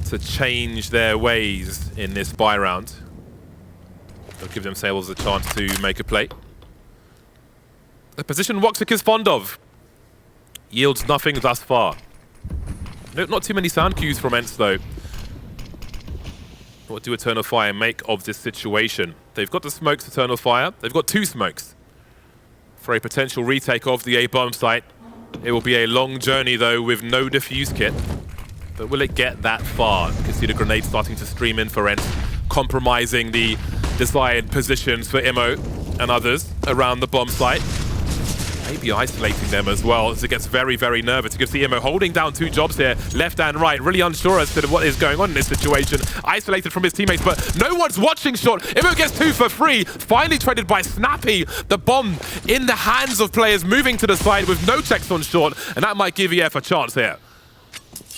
to change their ways in this buy round. They'll give themselves a chance to make a play. The position Woxic is fond of yields nothing thus far. Not too many sound cues from ENCE, though. What do Eternal Fire make of this situation? They've got the smokes, Eternal Fire. They've got 2 smokes. for a potential retake of the A bomb site. It will be a long journey though with no defuse kit. But will it get that far? You can see the grenade starting to stream in for ENCE, compromising the desired positions for imo and others around the bomb site. Maybe isolating them as well as it gets very, very nervous. You can see imo holding down 2 jobs here, left and right, really unsure as to what is going on in this situation. Isolated from his teammates, but no one's watching short. imo gets 2 for free, finally traded by Snappy. The bomb in the hands of players moving to the side with no checks on short, and that might give EF a chance here.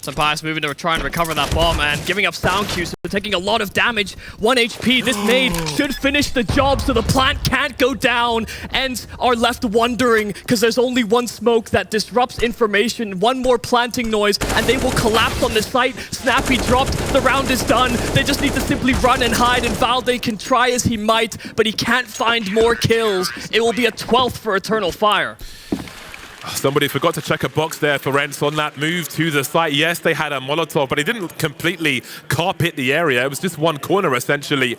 XANTARES moving to try and recover that bomb and giving up sound cues, so taking a lot of damage. 1 HP, this nade should finish the job so the plant can't go down and are left wondering because there's only 1 smoke that disrupts information. 1 more planting noise and they will collapse on the site. Snappy dropped, the round is done. They just need to simply run and hide, and Valde can try as he might, but he can't find more kills. It will be a 12th for Eternal Fire. Somebody forgot to check a box there for ENCE on that move to the site. Yes, they had a Molotov, but it didn't completely carpet the area. It was just 1 corner, essentially.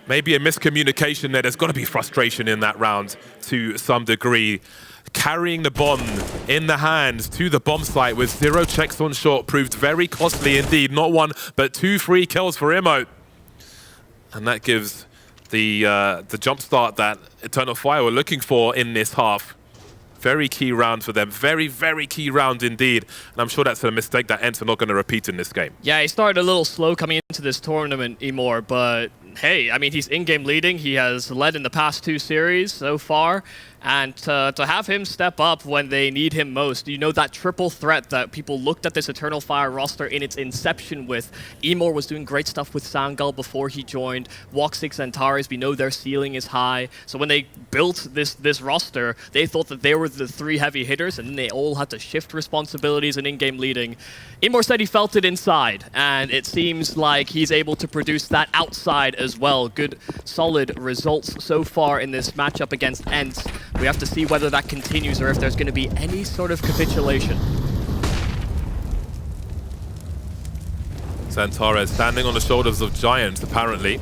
Maybe a miscommunication there. There's got to be frustration in that round to some degree. Carrying the bomb in the hands to the bomb site with 0 checks on short proved very costly indeed. Not 1, but 2 free kills for imo. And that gives the jump start that Eternal Fire were looking for in this half. Very key round for them. Very, very key round indeed. And I'm sure that's a mistake that ENCE are not going to repeat in this game. Yeah, he started a little slow coming into this tournament, imoRR, but hey, I mean, he's in-game leading. He has led in the past 2 series so far. And to have him step up when they need him most, you know, that triple threat that people looked at this Eternal Fire roster in its inception with. imoRR was doing great stuff with Sangal before he joined. Woxic, XANTARES, we know their ceiling is high. So when they built this roster, they thought that they were the 3 heavy hitters, and then they all had to shift responsibilities and in-game leading. imoRR said he felt it inside, and it seems like he's able to produce that outside as well. Good, solid results so far in this matchup against ENCE. We have to see whether that continues or if there's going to be any sort of capitulation. XANTARES standing on the shoulders of giants, apparently.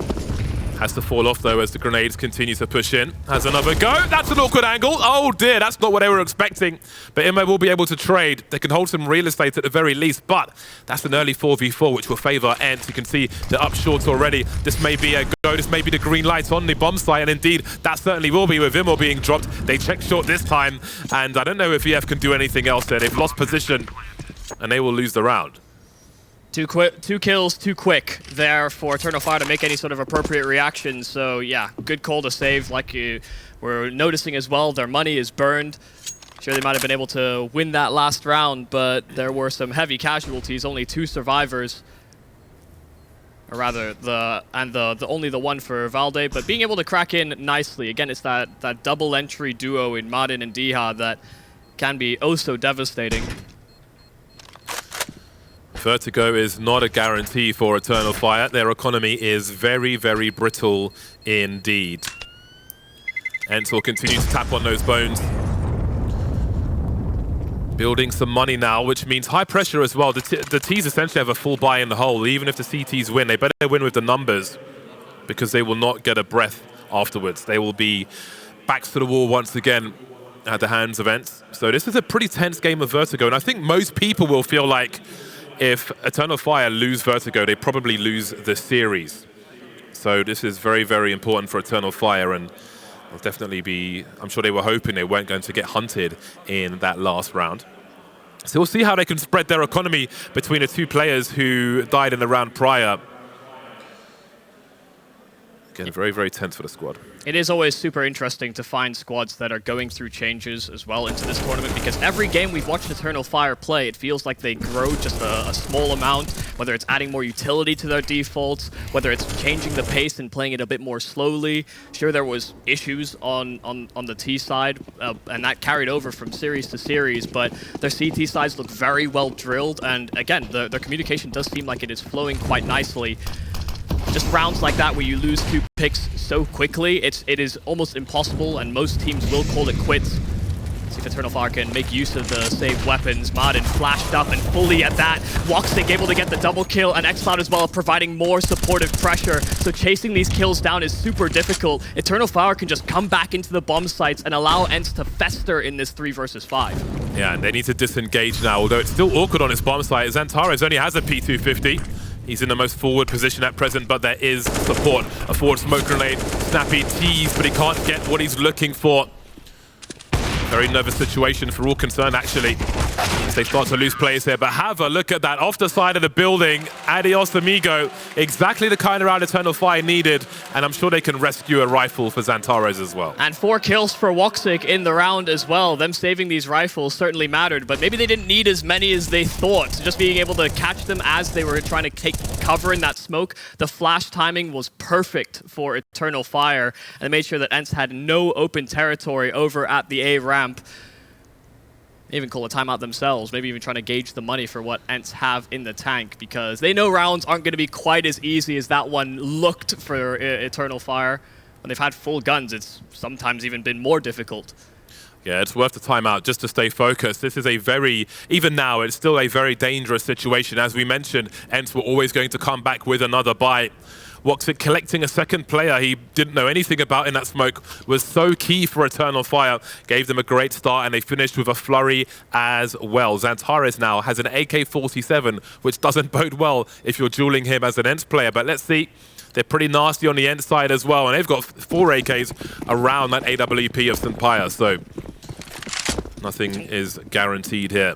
Has to fall off, though, as the grenades continue to push in. Has another go. That's an awkward angle. Oh, dear. That's not what they were expecting. But imo will be able to trade. They can hold some real estate at the very least. But that's an early 4v4, which will favor ENCE. You can see the up shorts already. This may be a go. This may be the green light on the bomb site. And indeed, that certainly will be with imo being dropped. They check short this time. And I don't know if EF can do anything else there. They've lost position. And they will lose the round. 2 kills too quick there for Eternal Fire to make any sort of appropriate reaction. So yeah, good call to save. Like you were noticing as well, their money is burned. Sure, they might have been able to win that last round, but there were some heavy casualties. Only 2 survivors, or rather, only the 1 for Valde. But being able to crack in nicely. Again, it's that double entry duo in maden and Diha that can be oh so devastating. Vertigo is not a guarantee for Eternal Fire. Their economy is very, very brittle indeed. ENCE will continue to tap on those bones. Building some money now, which means high pressure as well. The T's essentially have a full buy in the hole. Even if the CTs win, they better win with the numbers because they will not get a breath afterwards. They will be backs to the wall once again at the hands of ENCE. So this is a pretty tense game of Vertigo, and I think most people will feel like if Eternal Fire lose Vertigo, they probably lose the series. So this is very, very important for Eternal Fire, and will definitely be, I'm sure they were hoping they weren't going to get hunted in that last round. So we'll see how they can spread their economy between the 2 players who died in the round prior. Again, very, very tense for the squad. It is always super interesting to find squads that are going through changes as well into this tournament, because every game we've watched Eternal Fire play, it feels like they grow just a small amount, whether it's adding more utility to their defaults, whether it's changing the pace and playing it a bit more slowly. Sure, there was issues on the T side, and that carried over from series to series, but their CT sides look very well drilled, and again, their communication does seem like it is flowing quite nicely. Just rounds like that where you lose 2 picks so quickly, it is almost impossible, and most teams will call it quits. See if Eternal Fire can make use of the saved weapons. Maden flashed up and fully at that. Woxic able to get the double kill, and xCloud as well providing more supportive pressure. So chasing these kills down is super difficult. Eternal Fire can just come back into the bomb sites and allow ENCE to fester in this 3 versus 5. Yeah, and they need to disengage now, although it's still awkward on his bomb site. XANTARES only has a P250. He's in the most forward position at present, but there is support. A forward smoke grenade, snappy tease, but he can't get what he's looking for. Very nervous situation for all concerned, actually, as they start to lose players here. But have a look at that off the side of the building. Adios, amigo. Exactly the kind of round Eternal Fire needed, and I'm sure they can rescue a rifle for XANTARES as well. And 4 kills for Woxic in the round as well. Them saving these rifles certainly mattered, but maybe they didn't need as many as they thought. So just being able to catch them as they were trying to take cover in that smoke, the flash timing was perfect for Eternal Fire, and they made sure that ENCE had no open territory over at the A ramp. They even call a timeout themselves, maybe even trying to gauge the money for what ENCE have in the tank, because they know rounds aren't going to be quite as easy as that one looked for Eternal Fire. When they've had full guns, it's sometimes even been more difficult. Yeah, it's worth the timeout just to stay focused. This is a very, even now, it's still a very dangerous situation. As we mentioned, ENCE were always going to come back with another bite. Woxic collecting a second player he didn't know anything about in that smoke was so key for Eternal Fire. Gave them a great start, and they finished with a flurry as well. XANTARES now has an AK-47, which doesn't bode well if you're dueling him as an ENCE player. But let's see. They're pretty nasty on the ENCE side as well, and they've got 4 AKs around that AWP of St. Pius, so nothing is guaranteed here.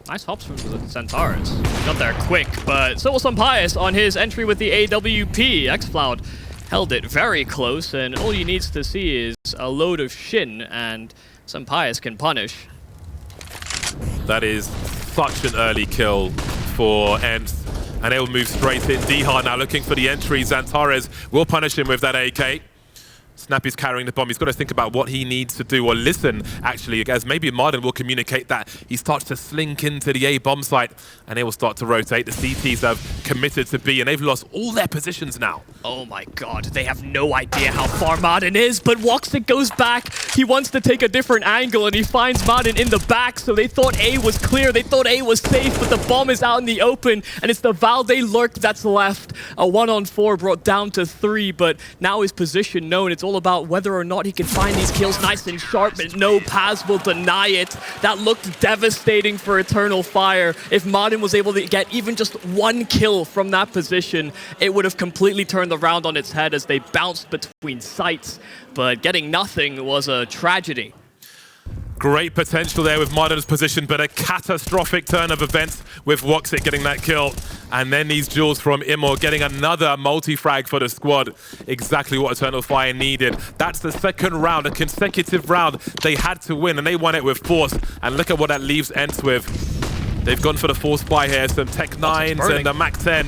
Nice hops from the XANTARES. Got there quick, but so was St. Pius on his entry with the AWP. xCloud held it very close, and all he needs to see is a load of Shin, and St. Pius can punish. That is such an early kill for ENCE, and they will move straight in. Diha now looking for the entry. XANTARES will punish him with that AK. Snappy's carrying the bomb. He's got to think about what he needs to do, or listen, actually, as maybe Maden will communicate that. He starts to slink into the A bomb site, and they will start to rotate. The CTs have committed to B, and they've lost all their positions now. Oh my god, they have no idea how far Maden is, but Woxic goes back. He wants to take a different angle, and he finds Maden in the back, so they thought A was clear. They thought A was safe, but the bomb is out in the open, and it's the Valde Lurk that's left. A 1-on-4 brought down to 3, but now his position known. It's all about whether or not he can find these kills nice and sharp, but no, Paz will deny it. That looked devastating for Eternal Fire. If Maden was able to get even just 1 kill from that position, it would have completely turned the round on its head as they bounced between sites, but getting nothing was a tragedy. Great potential there with Maden's position, but a catastrophic turn of events with Woxic getting that kill. And then these duels from imoRR getting another multi-frag for the squad. Exactly what Eternal Fire needed. That's the second round, a consecutive round they had to win, and they won it with force. And look at what that leaves ENCE with. They've gone for the force buy here, some Tech 9s and a Mac 10.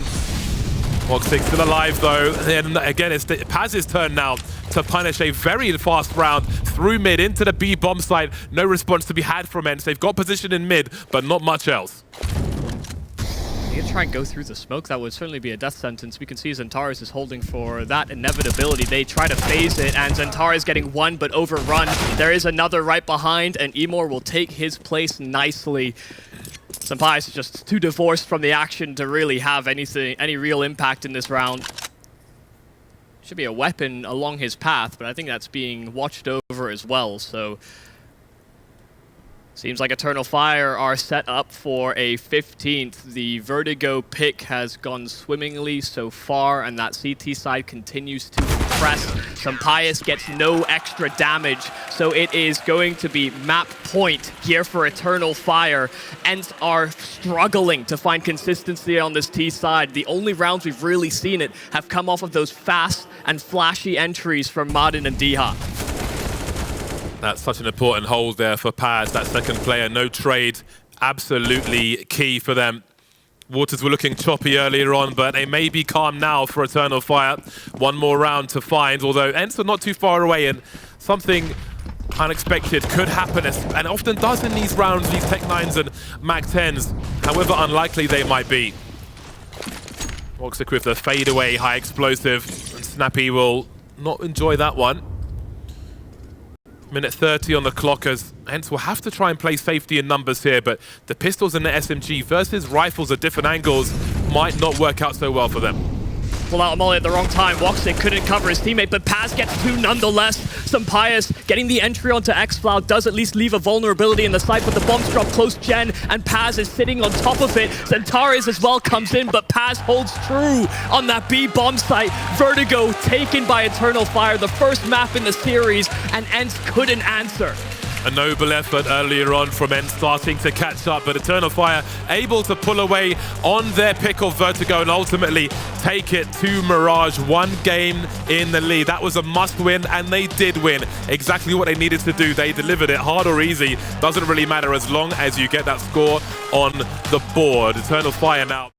Woxic still alive though, and again it's Paz's turn now to punish a very fast round through mid into the B bomb site. No response to be had from ENCE. They've got position in mid, but not much else. You can try and go through the smoke. That would certainly be a death sentence. We can see XANTARES is holding for that inevitability. They try to phase it, and XANTARES getting one, but overrun. There is another right behind, and imoRR will take his place nicely. St. Pius is just too divorced from the action to really have any real impact in this round. Should be a weapon along his path, but I think that's being watched over as well, so seems like Eternal Fire are set up for a 15th. The Vertigo pick has gone swimmingly so far, and that CT side continues to impress. St. Pius gets no extra damage, so it is going to be map point here for Eternal Fire. ENCE are struggling to find consistency on this T side. The only rounds we've really seen it have come off of those fast and flashy entries from Maden and Diha. That's such an important hold there for Paz, that second player. No trade, absolutely key for them. Waters were looking choppy earlier on, but they may be calm now for Eternal Fire. One more round to find, although ENCE are not too far away, and something unexpected could happen, and often does in these rounds, these Tech 9s and Mac 10s, however unlikely they might be. Woxic with the fadeaway high explosive, and Snappy will not enjoy that one. Minute 30 on the clock as ENCE will have to try and play safety in numbers here, but the pistols and the SMG versus rifles at different angles might not work out so well for them. Pull out a molly at the wrong time. Woxic couldn't cover his teammate, but Paz gets two nonetheless. Sampayas getting the entry onto xFlow does at least leave a vulnerability in the site, but the bombs drop close gen, and Paz is sitting on top of it. XANTARES as well comes in, but Paz holds true on that B bomb site. Vertigo taken by Eternal Fire, the first map in the series, and ENCE couldn't answer. A noble effort earlier on from ENCE starting to catch up, but Eternal Fire able to pull away on their pick of Vertigo and ultimately take it to Mirage. One game in the lead. That was a must-win, and they did win. Exactly what they needed to do. They delivered it. Hard or easy, doesn't really matter as long as you get that score on the board. Eternal Fire now.